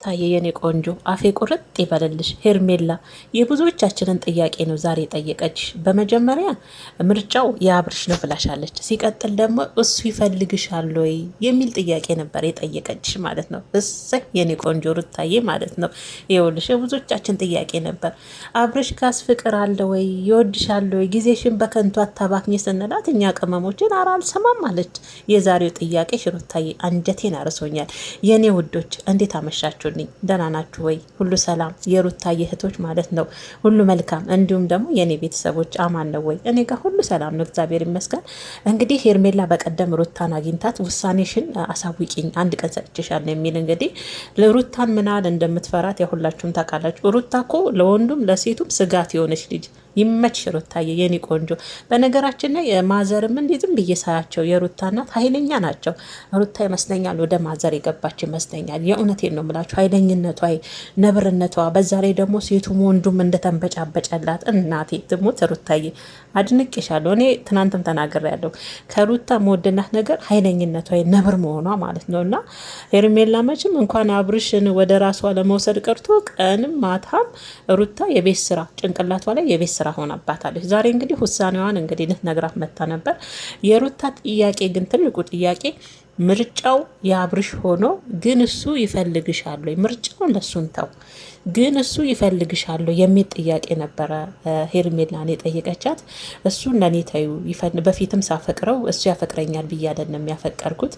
ታየ የኔ ቆንጆ አፌ ቁርጥ ይበልልሽ። ሄርሜላ የብዙዎቻችንን ጥያቄ ነው ዛሬ ጠየቀችሽ። በመጀመሪያ ምርጫው የአብርሽ ነው ብላሻለች። ሲቀጥል ደግሞ እሱ ይፈልግሻል ወይ የሚል ጥያቄ ነበር የጠየቀችሽ ማለት ነው። እሰይ የኔ ቆንጆ ሩታዬ ማለት ነው። ይኸውልሽ የብዙዎቻችን ጥያቄ ነበር። አብርሽ ጋስ ፍቅር አለ ወይ ይወድሻል ወይ ጊዜሽን በከንቱ አታባክኝ ስንላት እኛ ቅመሞችን ኧረ አልሰማም አለች። የዛሬው ጥያቄ ሩታዬ አንጀቴን አርሶኛል። የኔ ውዶች እንዴት አመሻችሁ? ደህና ናችሁ ወይ? ሁሉ ሰላም የሩታዬ እህቶች ማለት ነው። ሁሉ መልካም እንዲሁም ደግሞ የኔ ቤተሰቦች አማን ነው ወይ? እኔ ጋር ሁሉ ሰላም ነው፣ እግዚአብሔር ይመስገን። እንግዲህ ሄርሜላ በቀደም ሩታን አግኝታት ውሳኔሽን አሳውቂኝ አንድ ቀን ሰጥቼሻለሁ የሚል እንግዲህ ለሩታን ምናል እንደምትፈራት የሁላችሁም ታውቃላችሁ። ሩታ እኮ ለወንዱም ለሴቱም ስጋት የሆነች ልጅ ይመች ሩታዬ የኔ ቆንጆ። በነገራችን ላይ ማዘርም እንዲህ ዝም ብዬ ሳያቸው የሩታ እናት ኃይለኛ ናቸው። ሩታ ይመስለኛል ወደ ማዘር የገባች ይመስለኛል። የእውነቴን ነው የምላቸው። ኃይለኝነቷ፣ ነብርነቷ፣ በዛ ላይ ደግሞ ሴቱም ወንዱም እንደተንበጫበጨላት እናቴ ትሙት። ሩታዬ አድንቄሻለሁ። እኔ ትናንትም ተናግሬያለሁ። ከሩታ መወደናት ነገር ኃይለኝነቷ፣ ነብር መሆኗ ማለት ነው። እና ሄርሜላ መቼም እንኳን አብርሽን ወደ ራሷ ለመውሰድ ቀርቶ ቀንም ማታም ሩታ የቤት ስራ ጭንቅላቷ ላይ የቤት ስራ ሆናባታለች። ዛሬ እንግዲህ ውሳኔዋን እንግዲህ ልትነግራት መታ ነበር። የሩታ ጥያቄ ግን ትልቁ ጥያቄ ምርጫው የአብርሽ ሆኖ ግን እሱ ይፈልግሻል ወይ? ምርጫውን ለሱን ተው፣ ግን እሱ ይፈልግሻል የሚል ጥያቄ ነበረ ሄርሜላን የጠየቀቻት። እሱን ለኔ ተዩ፣ በፊትም ሳፈቅረው እሱ ያፈቅረኛል ብዬ አይደለም ያፈቀርኩት።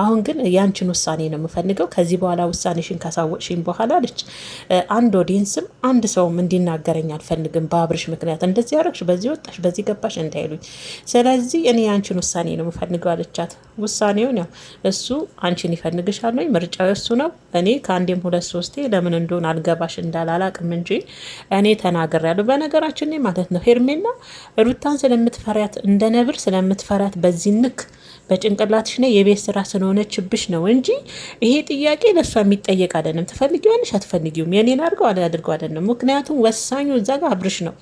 አሁን ግን ያንቺን ውሳኔ ነው የምፈልገው። ከዚህ በኋላ ውሳኔሽን ካሳወቅሽኝ በኋላ አለች። አንድ ኦዲየንስም አንድ ሰውም እንዲናገረኝ አልፈልግም። በአብርሽ ምክንያት እንደዚህ ያረግሽ፣ በዚህ ወጣሽ፣ በዚህ ገባሽ እንዳይሉኝ። ስለዚህ እኔ ያንቺን ውሳኔ ነው የምፈልገው አለቻት። ውሳኔውን ያው እሱ አንቺን ይፈልግሻል ወይ? ምርጫው እሱ ነው። እኔ ከአንዴም ሁለት ሶስቴ ለምን እንደሆነ አልገባሽ እንዳላላቅም እንጂ እኔ ተናግሬያለሁ። በነገራችን ላይ ማለት ነው ሄርሜላ ሩታን ስለምትፈሪያት እንደ ነብር ስለምትፈሪያት በዚህ ንክ በጭንቅላትሽ ነው የቤት ስራ ስለሆነችብሽ ነው እንጂ ይሄ ጥያቄ ለእሷ የሚጠየቅ አይደለም። ትፈልጊዋለሽ አትፈልጊውም፣ የኔን አድርገው አላድርገው አይደለም። ምክንያቱም ወሳኙ እዛ ጋር አብርሽ ነው።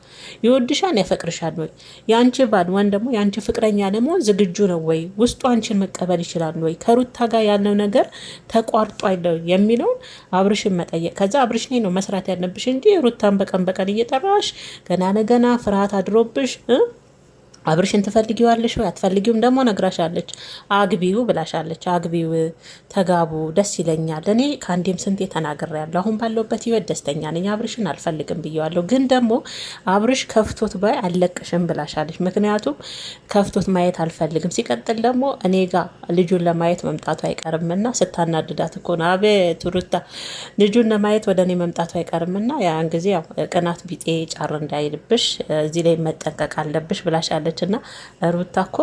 ይወድሻል፣ ያፈቅርሻል ወይ? የአንቺ ባል ወይም ደግሞ የአንቺ ፍቅረኛ ለመሆን ዝግጁ ነው ወይ? ውስጡ አንቺን መቀበል ይችላል ወይ? ከሩታ ጋር ያለው ነገር ተቋርጦ አይደው የሚለውን አብርሽን መጠየቅ። ከዛ አብርሽ ላይ ነው መስራት ያለብሽ እንጂ ሩታን በቀን በቀን እየጠራሽ ገና ለገና ፍርሃት አድሮብሽ አብርሽን ትፈልጊዋለሽ ወይ? አትፈልጊውም ደግሞ ነግራሻለች። አግቢው ብላሻለች። አግቢው፣ ተጋቡ፣ ደስ ይለኛል። እኔ ከአንዴም ስንቴ ተናግሬያለሁ። አሁን ባለውበት ህይወት ደስተኛ ነኝ። አብርሽን አልፈልግም ብዬዋለሁ። ግን ደግሞ አብርሽ ከፍቶት ባይ አልለቅሽም ብላሻለች። ምክንያቱም ከፍቶት ማየት አልፈልግም። ሲቀጥል ደግሞ እኔ ጋር ልጁን ለማየት መምጣቱ አይቀርምና ስታናድዳት እኮ ነው። አቤት ሩታ ልጁን ለማየት ወደ እኔ መምጣቱ አይቀርምና ያን ጊዜ ያው ቅናት ቢጤ ጫር እንዳይልብሽ እዚህ ላይ መጠንቀቅ አለብሽ ብላሻለች። እና ሩታ እኮ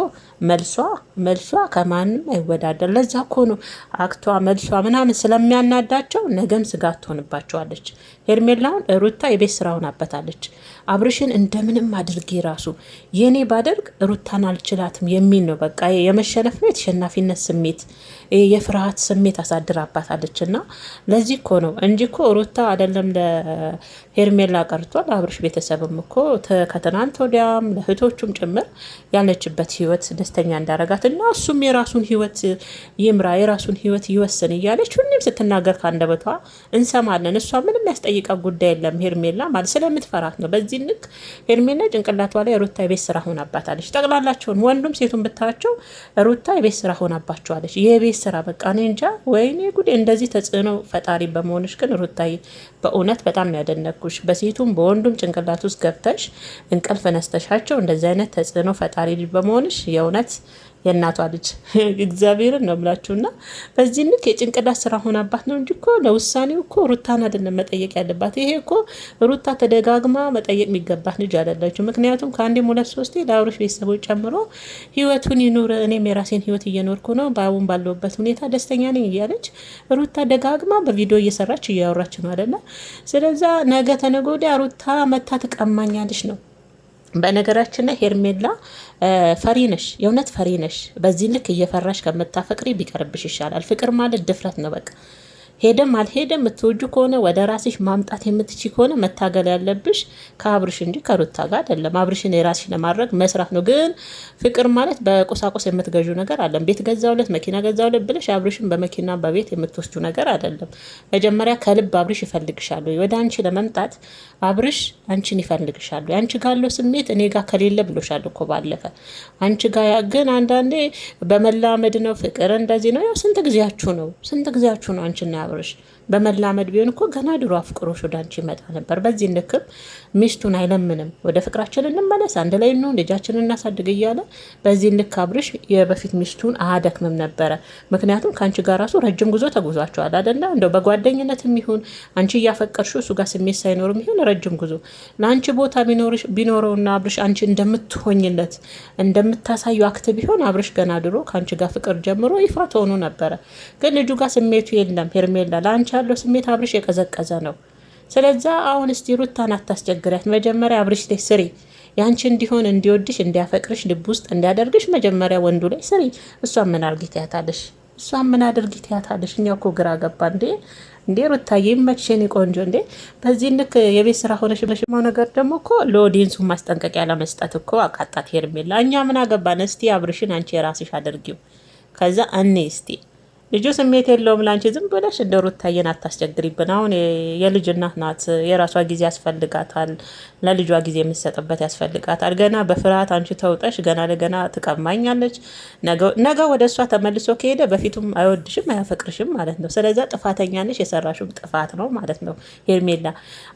መልሷ ከማንም አይወዳደር። ለዛ እኮ ነው አክቷ መልሷ ምናምን ስለሚያናዳቸው ነገም ስጋት ትሆንባቸዋለች። ሄርሜላውን ሩታ የቤት ስራ ሆናበታለች። አብርሽን እንደምንም አድርጌ ራሱ የኔ ባደርግ ሩታን አልችላትም የሚል ነው። በቃ የመሸነፍ ነው የተሸናፊነት ስሜት የፍርሃት ስሜት አሳድራባታለች። እና ለዚህ እኮ ነው እንጂ እኮ ሩታ አይደለም ለሄርሜላ ቀርቷል። አብርሽ ቤተሰብም እኮ ከትናንት ወዲያም ለእህቶቹም ጭምር ያለችበት ህይወት ደስተኛ እንዳረጋት እና እሱም የራሱን ህይወት ይምራ የራሱን ህይወት ይወስን እያለች ሁሌም ስትናገር ካንደበቷ እንሰማለን። እሷ ምንም ያስጠይቃ ጉዳይ የለም ሄርሜላ ማለት ስለምትፈራት ነው። በዚህ ንክ ሄርሜላ ጭንቅላቷ ላይ ሩታ የቤት ስራ ሆናባታለች። ጠቅላላቸውን ወንዱም ሴቱን ብታቸው ሩታ የቤት ስራ ሆናባቸዋለች። የቤት ስራ በቃ እኔ እንጃ። ወይኔ ጉዴ! እንደዚህ ተጽዕኖ ፈጣሪ በመሆንሽ ግን ሩታዬ በእውነት በጣም ነው ያደነኩሽ። በሴቱም በወንዱም ጭንቅላት ውስጥ ገብተሽ እንቅልፍ ነስተሻቸው እንደዚህ አይነት ተጽዕኖ ፈጣሪ ልጅ በመሆንሽ የእውነት የእናቷ ልጅ እግዚአብሔርን ነው ብላችሁና በዚህ ልክ የጭንቅላት ስራ ሆናባት ነው እንጂ እኮ ለውሳኔው እኮ ሩታን አይደለም መጠየቅ ያለባት። ይሄ እኮ ሩታ ተደጋግማ መጠየቅ የሚገባት ልጅ አይደለችው። ምክንያቱም ከአንዴም ሁለት ሶስቴ ለአብርሽ ቤተሰቦች ጨምሮ ህይወቱን ይኑር፣ እኔም የራሴን ህይወት እየኖርኩ ነው፣ በአሁን ባለውበት ሁኔታ ደስተኛ ነኝ እያለች ሩታ ደጋግማ በቪዲዮ እየሰራች እያወራች ነው አይደለ? ስለዛ ነገ ተነገ ወዲያ ሩታ መታ ትቀማኛለች ነው። በነገራችን ላይ ሄርሜላ ፈሪ ነሽ፣ የእውነት ፈሪ ነሽ። በዚህ ልክ እየፈራሽ ከምታፈቅሪ ቢቀርብሽ ይሻላል። ፍቅር ማለት ድፍረት ነው። በቃ ሄደም አልሄደም የምትወጁ ከሆነ ወደ ራስሽ ማምጣት የምትች ከሆነ መታገል ያለብሽ ከአብርሽ እንጂ ከሩታ ጋር አይደለም። አብርሽን የራስሽ ለማድረግ መስራት ነው። ግን ፍቅር ማለት በቁሳቁስ የምትገዡ ነገር አለም። ቤት ገዛውለት፣ መኪና ገዛውለት ብለሽ አብርሽን በመኪና በቤት የምትወስዱ ነገር አይደለም። መጀመሪያ ከልብ አብርሽ ይፈልግሻሉ። ወደ አንቺ ለመምጣት አብርሽ አንቺን ይፈልግሻሉ። አንቺ ጋር ያለው ስሜት እኔ ጋር ከሌለ ብሎሻል እኮ ባለፈ። አንቺ ጋር ግን አንዳንዴ በመላመድ ነው ፍቅር እንደዚህ ነው። ያው ስንት ጊዜያችሁ ነው? ስንት ጊዜያችሁ ነው አንቺና አብርሽ? በመላመድ ቢሆን እኮ ገና ድሮ አፍቅሮሽ ወደ አንቺ ይመጣ ነበር። በዚህ ልክም ሚስቱን አይለምንም። ወደ ፍቅራችን እንመለስ፣ አንድ ላይ ነው፣ ልጃችንን እናሳድግ እያለ በዚህ ልክ አብርሽ የበፊት ሚስቱን አያደክምም ነበረ። ምክንያቱም ከአንቺ ጋር ራሱ ረጅም ጉዞ ተጉዟቸዋል አደለ? እንደው በጓደኝነትም ይሁን አንቺ እያፈቀርሽው እሱ ጋር ስሜት ሳይኖርም ይሁን ረጅም ጉዞ ለአንቺ ቦታ ቢኖረውና አብርሽ አንቺ እንደምትሆኝለት እንደምታሳዩ አክት ቢሆን አብርሽ ገና ድሮ ከአንቺ ጋር ፍቅር ጀምሮ ይፋ ትሆኑ ነበረ። ግን ልጁ ጋር ስሜቱ የለም። ሄርሜላ ለአንቺ ያለው ስሜት አብርሽ የቀዘቀዘ ነው። ስለዛ አሁን እስቲ ሩታን አታስቸግሪያት። መጀመሪያ አብርሽ ላይ ስሪ። ያንቺ እንዲሆን እንዲወድሽ እንዲያፈቅርሽ ልብ ውስጥ እንዲያደርግሽ መጀመሪያ ወንዱ ላይ ስሪ። እሷን ምን አድርጊ ትያታለሽ? እሷን ምን አድርጊ ትያታለሽ? እኛ እኮ ግራ ገባ እንዴ ሩታዬ፣ ይመችሽ የኔ ቆንጆ። እንዴ በዚህ ልክ የቤት ስራ ሆነሽ ብለሽማው ነገር ደግሞ እኮ ለኦዲየንሱ ማስጠንቀቂያ ለመስጠት እኮ አቃጣት ሄርሜላ። እኛ ምን አገባን? እስቲ አብርሽን አንቺ የራስሽ አድርጊው። ከዛ እኔ እስቲ ልጁ ስሜት የለውም ላንቺ ዝም ብለሽ እንደ ሩታዬን አታስቸግሪብን። አሁን የልጅ እናት ናት፣ የራሷ ጊዜ ያስፈልጋታል፣ ለልጇ ጊዜ የምትሰጥበት ያስፈልጋታል። ገና በፍርሃት አንቺ ተውጠሽ ገና ለገና ትቀማኛለች። ነገ ወደ እሷ ተመልሶ ከሄደ በፊቱም አይወድሽም አያፈቅርሽም ማለት ነው። ስለዚ ጥፋተኛ ነሽ፣ የሰራሽም ጥፋት ነው ማለት ነው። ሄርሜላ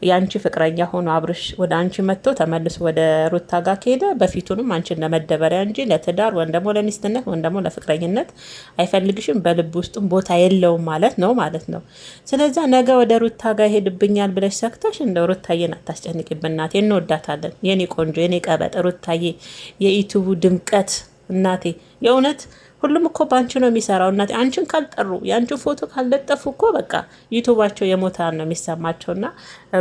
የአንቺ ፍቅረኛ ሆኖ አብርሽ ወደ አንቺ መጥቶ ተመልሶ ወደ ሩታ ጋር ከሄደ በፊቱንም አንቺን ለመደበሪያ እንጂ ለትዳር ወይም ደግሞ ለሚስትነት ወይም ደግሞ ለፍቅረኝነት አይፈልግሽም። በልቡ ውስጥም ቦታ የለውም ማለት ነው። ስለዛ ነገ ወደ ሩታ ጋር ይሄድብኛል ብለሽ ሰክተሽ እንደ ሩታዬን አታስጨንቂብን እናቴ። እንወዳታለን የኔ ቆንጆ የኔ ቀበጥ ሩታዬ፣ የዩቲዩቡ ድምቀት እናቴ። የእውነት ሁሉም እኮ ባንቺ ነው የሚሰራው እናቴ። አንቺን ካልጠሩ የአንቺን ፎቶ ካልለጠፉ እኮ በቃ ዩቱባቸው የሞታ ነው የሚሰማቸውና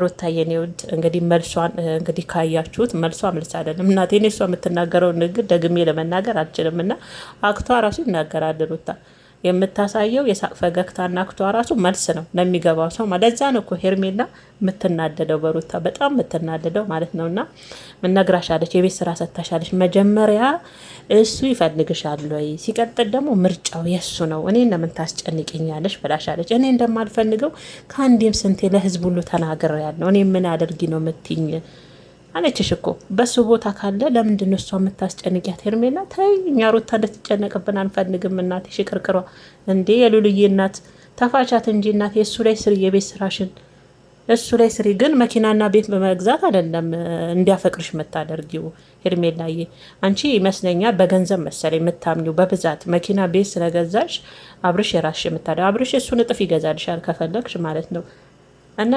ሩታዬን ውድ እንግዲህ መልሷን እንግዲህ ካያችሁት መልሷ መልስ አይደለም እናቴ። እኔ እሷ የምትናገረው ንግግር ደግሜ ለመናገር አልችልም እና አክቷ ራሱ ይናገራል ሩታ የምታሳየው የሳቅ ፈገግታና አክቷ ራሱ መልስ ነው ለሚገባው ሰው። ለዛ ነው እኮ ሄርሜላ የምትናደደው በሩታ በጣም የምትናደደው ማለት ነውና ምን ነግራሻለች? የቤት ስራ ሰጥታሻለች። መጀመሪያ እሱ ይፈልግሻል ወይ፣ ሲቀጥል ደግሞ ምርጫው የሱ ነው። እኔ ለምን ታስጨንቅኛለሽ ብላሻለች። እኔ እንደማልፈልገው ከአንዴም ስንቴ ለህዝብ ሁሉ ተናግሬያለሁ። እኔ ምን አድርጊ ነው የምትይኝ አለችሽ እኮ። በሱ ቦታ ካለ ለምንድን ነው እሷ የምታስጨንቂያት? ሄርሜላ ተይ፣ እኛ ሩታ እንድትጨነቅብን አንፈልግም እናቴ። ሽቅርቅሯ እንዴ የሉልዬ እናት ተፋቻት እንጂ እናቴ። እሱ ላይ ስሪ፣ የቤት ስራሽን እሱ ላይ ስሪ። ግን መኪናና ቤት በመግዛት አይደለም እንዲያፈቅርሽ የምታደርጊው ሄርሜላዬ። አንቺ ይመስለኛል በገንዘብ መሰለኝ የምታምኚው በብዛት መኪና ቤት ስለገዛሽ አብርሽ የራስሽ የምታደርጊው። አብርሽ እሱን እጥፍ ይገዛልሻል ከፈለግሽ ማለት ነው እና